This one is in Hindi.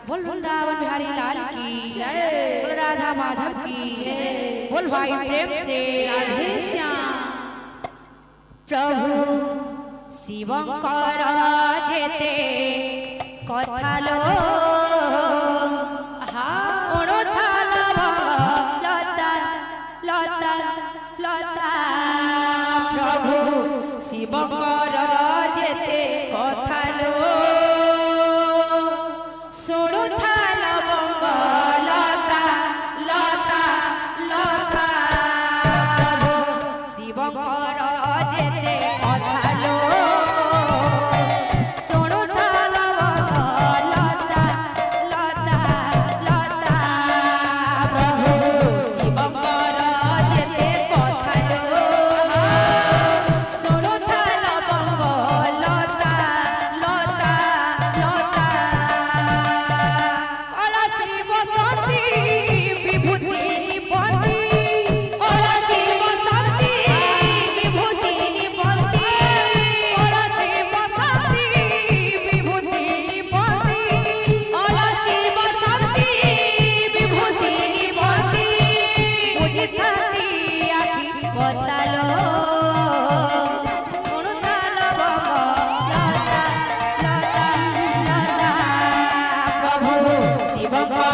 बोल वृंदावन बिहारी लाल की जय, बोल राधा माधव की जय, बोल भाई प्रेम से राधे श्याम। प्रभु शिवंकर जेते कथालो शुणुथालो लता लता लता। प्रभु शिवंकर जेते कथालो शुणुथालो लता लता लता। प्रभु शिवंकर जेते कथालो शुणुथालो लता लता लता। प्रभु शिवंकर जेते कथालो शुणुथालो लता लता लता। कलसी बसंती विभूति निपंती, कलसी बसंती विभूति निपंती, कलसी बसंती विभूति निपंती, कलसी बसंती विभूति निपंती। बुझिथाती आखि बतालो शुणुथालो लता लता लता। प्रभु शिवंकर